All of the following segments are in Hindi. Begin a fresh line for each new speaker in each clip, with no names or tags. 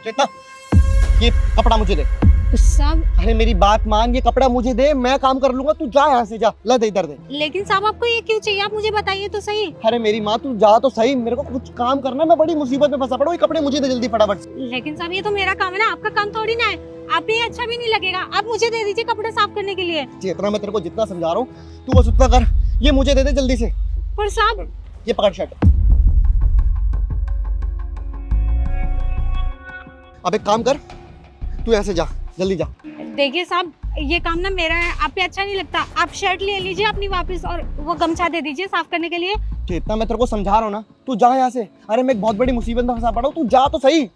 चेतना, ये कपड़ा मुझे दे।
साहब
अरे मेरी बात मान, ये कपड़ा मुझे दे, मैं काम कर लूंगा। तू जा यहाँ से, जा। ला दे, इधर दे।
लेकिन साहब आपको ये क्यों चाहिए, आप मुझे बताइए तो सही।
अरे मेरी माँ, तू जा तो सही, मेरे को कुछ काम करना, मैं बड़ी मुसीबत में फंसा पड़ा हूँ। ये कपड़े मुझे दे जल्दी फटाफट से।
लेकिन साहब ये तो मेरा काम है ना, आपका काम थोड़ी ना है। आप भी अच्छा भी नहीं लगेगा, आप मुझे दे दीजिए कपड़े साफ करने के लिए।
चेतना, मैं तेरे को जितना समझा रहा हूँ तू बस उतना कर। ये मुझे दे दे जल्दी से।
पर साहब
ये पकड़ शर्ट। अब एक काम कर, तू यहाँ से जा, जल्दी जा।
देखिए साहब, ये काम ना मेरा है, आप पे अच्छा नहीं लगता। आप शर्ट ले लीजिए अपनी वापस और वो गमछा दे दीजिए साफ करने के लिए।
चेतना, मैं तेरे को समझा रहा हूँ ना, तू जा यहाँ से। अरे मैं एक बहुत बड़ी मुसीबत में फंसा पड़ा हूँ, तू जा तो सही।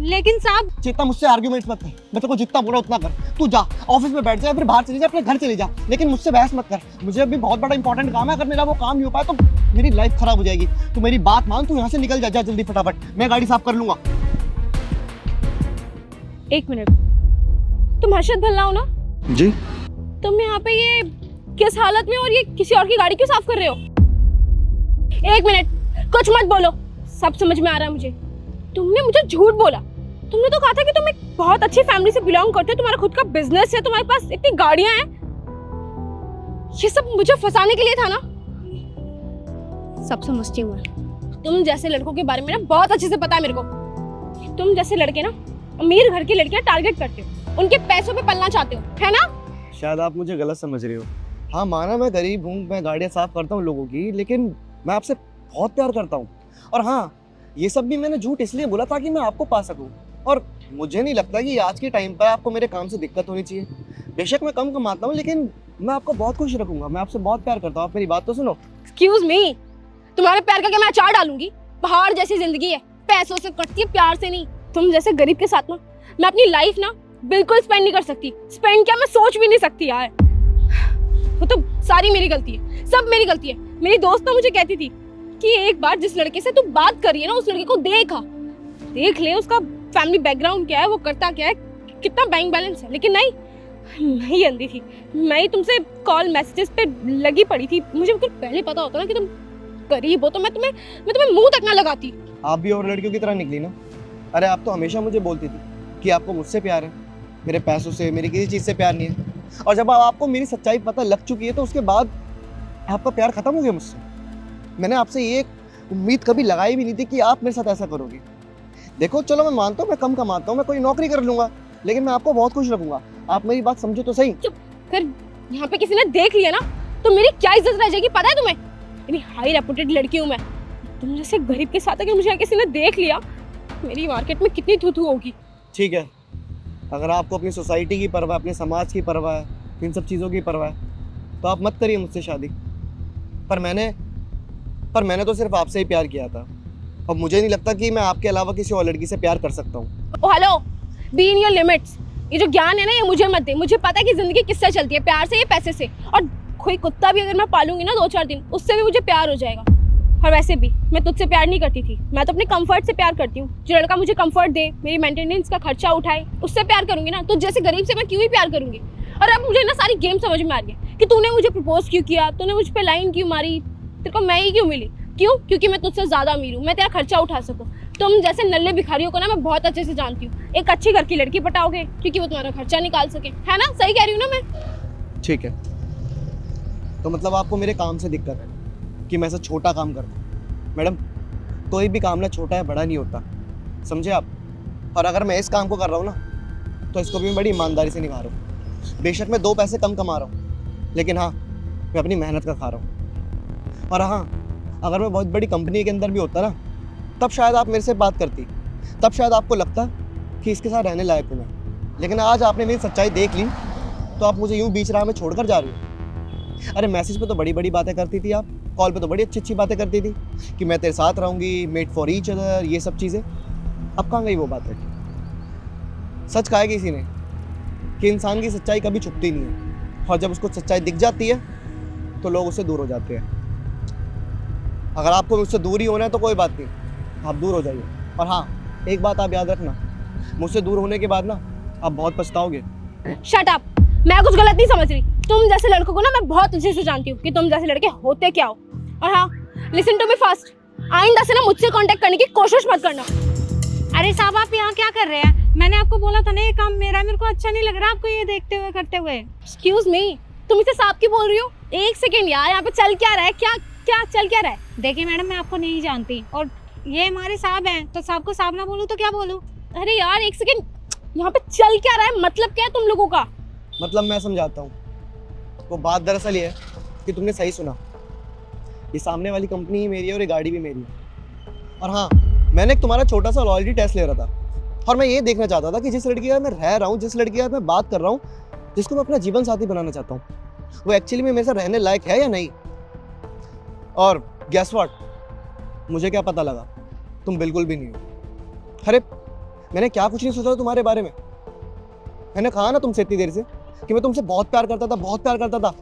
लेकिन साहब
चेतना, मुझसे आर्ग्यूमेंट्स मत कर। मैं तेरे को जितना बोला उतना कर। तू जा, ऑफिस में बैठ जा, फिर बाहर चली जा, अपने घर चली जा, लेकिन मुझसे बहस मत कर। मुझे अभी बहुत बड़ा इंपॉर्टेंट काम है। अगर मेरा वो काम नहीं हो पाया तो मेरी लाइफ खराब हो जाएगी। तू मेरी बात मान, तू यहाँ से निकल जा, जा जल्दी फटाफट। मैं गाड़ी साफ कर लूंगा।
एक मिनट, तुम हर्षद भल्ला हो ना?
जी।
तुम यहाँ पे ये किस हालत में और ये किसी और की गाड़ी क्यों साफ कर रहे हो? एक मिनट, कुछ मत बोलो, सब समझ में आ रहा है मुझे। तुमने मुझे झूठ बोला। तुमने तो कहा था कि तुम एक बहुत अच्छी फैमिली से बिलोंग करते हो, तुम्हारा खुद का बिजनेस है, तुम्हारे पास इतनी गाड़ियां हैं। ये सब मुझे फंसाने के लिए था ना? सब समझती हूँ मैं। तुम जैसे लड़कों के बारे में ना बहुत अच्छे से पता है मेरे को। तुम जैसे लड़के ना अमीर घर की लड़कियां टारगेट करते हो, उनके पैसों पे पलना चाहते हो, है ना?
शायद आप मुझे गलत समझ रही हो। हाँ माना, मैं गरीब हूँ, मैं गाड़ियाँ साफ करता हूँ लोगों की, लेकिन मैं आपसे बहुत प्यार करता हूँ। और हाँ, ये सब भी मैंने झूठ इसलिए बोला ताकि मैं आपको पा सकूँ। और मुझे नहीं लगता कि आज के टाइम पर आपको मेरे काम से दिक्कत होनी चाहिए। बेशक मैं कम कमाता हूँ, लेकिन मैं आपको बहुत खुश रखूंगा। मैं आपसे बहुत प्यार करता हूँ। आप मेरी बात तो सुनो।
एक्सक्यूज मी, तुम्हारे प्यार का क्या मैं अचार डालूंगी? पहाड़ जैसी जिंदगी है, पैसों से कटती है, प्यार से नहीं। तुम जैसे गरीब के साथ ना मैं अपनी लाइफ ना बिल्कुल स्पेंड नहीं कर सकती। स्पेंड क्या, मैं सोच भी नहीं सकती यार। वो तो सारी मेरी गलती है, सब मेरी गलती है। मेरी दोस्त ना मुझे कहती थी कि एक बार जिस लड़के से तू बात कर रही है ना, उस लड़के को देख ले, उसका फैमिली बैकग्राउंड क्या है, वो करता क्या है, कितना बैंक बैलेंस है। लेकिन नहीं अंधी थी मैं ही तुमसे कॉल मैसेजेस पे लगी पड़ी थी। मुझे अगर पहले पता होता ना कि तुम गरीब हो तो मैं तुम्हें मुंह तक ना लगाती।
आप भी और लड़कियों की तरह निकली ना। अरे आप तो हमेशा मुझे बोलती थी कि आपको मुझसे प्यार है, मेरे पैसों से, मेरी किसी चीज़ से प्यार नहीं है। और जब आपको मेरी सच्चाई पता लग चुकी है तो उसके बाद आपका प्यार खत्म हो गया मुझसे। मैंने आपसे ये उम्मीद कभी लगाई भी नहीं थी कि आप मेरे साथ ऐसा करोगे। देखो चलो, मैं मानता हूँ मैं कम कमाता हूँ, मैं कोई नौकरी कर लूंगा, लेकिन मैं आपको बहुत खुश रखूंगा। आप मेरी बात समझो तो सही।
फिर यहाँ पे किसी ने देख लिया ना तो मेरी क्या इज्जत रह जाएगी पता है तुम्हें? इतनी हाई रेपुटेड लड़की हूँ मैं। तुम जैसे गरीब के साथ अगर मुझे किसी ने देख लिया, मेरी मार्केट में कितनी थू होगी।
ठीक है, अगर आपको अपनी सोसाइटी की परवाह, अपने समाज की परवाह है, इन सब चीज़ों की परवाह है, तो आप मत करिए मुझसे शादी। पर मैंने तो सिर्फ आपसे ही प्यार किया था, और मुझे नहीं लगता कि मैं आपके अलावा किसी और लड़की से प्यार कर सकता हूँ।
Oh hello, be in your limits. ये जो ज्ञान है ना, ये मुझे मत दे। मुझे पता है कि जिंदगी किससे चलती है, प्यार से या पैसे से। और कोई कुत्ता भी अगर मैं पालूंगी ना 2-4 दिन, उससे भी मुझे प्यार हो जाएगा। और वैसे भी मैं तुझसे प्यार नहीं करती थी, मैं तो अपने कंफर्ट से प्यार करती हूँ। जो लड़का मुझे कंफर्ट दे, मेरी मेंटेनेंस का खर्चा उठाए, उससे प्यार करूंगी ना। तो जैसे गरीब से मैं क्यों ही प्यार करूंगी? और अब मुझे ना सारी गेम समझ में आ रही है कि तूने मुझे प्रपोज क्यों किया, तूने मुझ पे लाइन क्यों मारी, तेरे को मैं ही क्यों मिली? क्यों? क्योंकि मैं तुझसे ज्यादा अमीर हूँ, मैं तेरा खर्चा उठा सकूँ। तुम जैसे नल्ले भिखारियों को ना मैं बहुत अच्छे से जानती हूँ। एक अच्छी घर की लड़की पटाओगे क्योंकि वो तुम्हारा खर्चा निकाल सके, है ना? सही कह रही हूँ ना मैं?
ठीक है, तो मतलब आपको मेरे काम से दिक्कत है कि मैं ऐसा छोटा काम करता हूँ। मैडम, कोई भी काम ना छोटा है बड़ा नहीं होता, समझे आप? और अगर मैं इस काम को कर रहा हूँ ना, तो इसको भी मैं बड़ी ईमानदारी से निभा रहा हूँ। बेशक मैं 2 पैसे कम कमा रहा हूँ, लेकिन हाँ, मैं अपनी मेहनत का खा रहा हूँ। और हाँ, अगर मैं बहुत बड़ी कंपनी के अंदर भी होता ना, तब शायद आप मेरे से बात करती, तब शायद आपको लगता कि इसके साथ रहने लायक हूँ मैं। लेकिन आज आपने मेरी सच्चाई देख ली, तो आप मुझे यूँ बीच राह में छोड़कर जा रही हो। अरे मैसेज पे तो बड़ी बड़ी बातें करती थी आप, कॉल पे तो बड़ी अच्छी अच्छी बातें करती थी कि मैं तेरे साथ रहूँगी, मेड फॉर ईच अदर, ये सब चीज़ें। अब कहाँ गई वो बातें? सच कहा है किसी ने कि इंसान की सच्चाई कभी छुपती नहीं है, और जब उसको सच्चाई दिख जाती है तो लोग उससे दूर हो जाते हैं। अगर आपको मुझसे दूर ही होना है तो कोई बात नहीं, आप दूर हो जाइए। और हाँ, एक बात आप याद रखना, मुझसे दूर होने के बाद ना आप बहुत पछताओगे।
शट अप, मैं कुछ गलत नहीं समझ रही। तुम जैसे लड़कों को ना मैं बहुत अच्छे से जानती हूँ कि तुम जैसे लड़के होते क्या हो। और हाँ, लिसन टू मी फर्स्ट, आइंदा से ना मुझसे कांटेक्ट करने की कोशिश मत करना। अरे साहब, आप यहाँ क्या कर
कर रहे हैं? मैंने आपको बोला था ना ये काम मेरा, मेरे को अच्छा नहीं लग रहा आपको ये देखते हुए करते हुए।
एक्सक्यूज मी, तुम इसे साहब की बोल रही हो? एक सेकेंड यार, यहाँ पे चल क्या रहा है? क्या क्या चल क्या रहा है?
देखिए मैडम, मैं आपको नहीं जानती और ये हमारे साहब हैं, तो साहब को साहब ना बोलूँ तो क्या बोलूँ?
अरे यार एक सेकेंड, यहाँ पे चल क्या रहा है? मतलब क्या है तुम लोगों का?
मतलब मैं समझाता हूँ। वो बात दरअसल ये है कि तुमने सही सुना, ये सामने वाली कंपनी ही मेरी है और ये गाड़ी भी मेरी है। और हाँ, मैंने एक तुम्हारा छोटा सा लॉयल्टी टेस्ट ले रहा था और मैं ये देखना चाहता था कि जिस लड़की के साथ मैं रह रहा हूँ, जिस लड़की के साथ मैं बात कर रहा हूँ, जिसको मैं अपना जीवन साथी बनाना चाहता हूँ, वो एक्चुअली में मेरे साथ रहने लायक है या नहीं। और गेस व्हाट, मुझे क्या पता लगा, तुम बिल्कुल भी नहीं हो। अरे मैंने क्या कुछ नहीं सोचा था तुम्हारे बारे में। मैंने कहा ना तुमसे इतनी देर से कि मैं तुमसे बहुत प्यार करता था, बहुत प्यार करता था,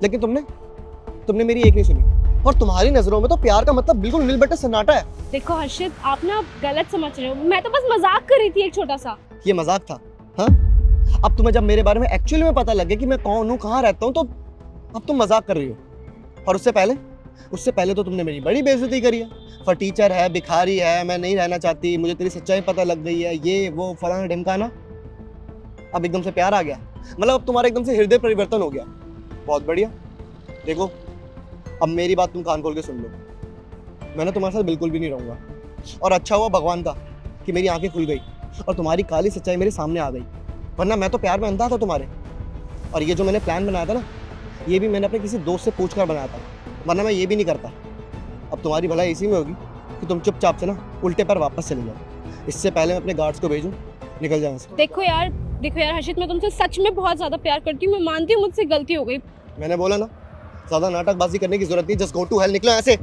लेकिन तुमने मेरी एक नहीं सुनी। और तुम्हारी नजरों में तो प्यार का मतलब बिल्कुल नील बट्टा सन्नाटा है।
देखो हर्षित, आप ना गलत समझ रहे हो, मैं तो बस मजाक कर रही थी एक छोटा सा।
ये मजाक था? हाँ, अब तुम्हें जब मेरे बारे में एक्चुअली में पता लगे कि मैं कौन हूँ, कहाँ रहता हूँ, तो अब तुम मजाक कर रही हो। और उससे पहले तो तुमने मेरी बड़ी बेइज्जती करी है। फटीचर है, भिखारी है, मैं नहीं रहना चाहती, मुझे तेरी सच्चाई पता लग गई है, ये वो फलाना ढिमकाना। अब एकदम से प्यार आ गया, मतलब अब तुम्हारा एकदम से हृदय परिवर्तन हो गया। बहुत बढ़िया। देखो अब मेरी बात तुम कान खोल के सुन लो, मैं ना तुम्हारे साथ बिल्कुल भी नहीं रहूँगा। और अच्छा हुआ भगवान का कि मेरी आंखें खुल गई और तुम्हारी काली सच्चाई मेरे सामने आ गई, वरना मैं तो प्यार में अंधा था तुम्हारे। और ये जो मैंने प्लान बनाया था ना, ये भी मैंने अपने किसी दोस्त से पूछ कर बनाया था, वरना मैं ये भी नहीं करता। अब तुम्हारी भलाई इसी में होगी कि तुम चुपचाप से ना उल्टे पर वापस चले जाओ। इससे पहले मैं अपने गार्ड्स को भेजूँ, निकल जाए से।
देखो यार हर्षित, मैं तुमसे सच में बहुत ज्यादा प्यार करती हूँ, मैं मानती हूँ मुझसे गलती हो गई।
मैंने बोला ना, ज्यादा नाटकबाजी करने की जरूरत नहीं। जस्ट गो टू हेल, निकलो ऐसे।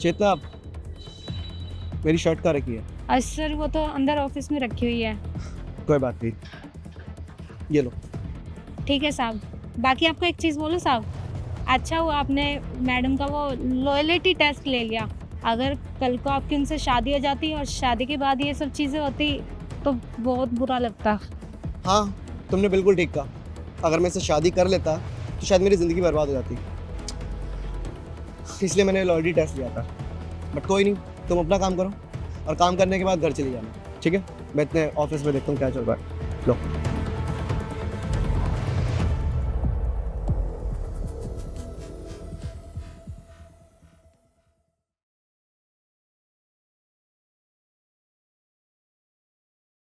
चेतना, मेरी शर्ट कहाँ रखी है?
अच्छा सर, वो तो अंदर ऑफिस में रखी हुई है।
कोई बात नहीं, ये लो।
ठीक है साहब। बाकी आपको एक चीज़ बोलूँ साहब, अच्छा हुआ आपने मैडम का वो लॉयल्टी टेस्ट ले लिया। अगर कल को आपकी उनसे शादी हो जाती और शादी के बाद ये सब चीज़ें होती तो बहुत बुरा लगता।
हाँ, तुमने बिल्कुल ठीक कहा। अगर मैं इससे शादी कर लेता तो शायद मेरी ज़िंदगी बर्बाद हो जाती, इसलिए मैंने लॉयल्टी टेस्ट लिया था। बट कोई नहीं, तुम अपना काम करो और काम करने के बाद घर चली जाना, ठीक है? मैं इतने ऑफिस में देखता हूँ क्या चल रहा है। लो।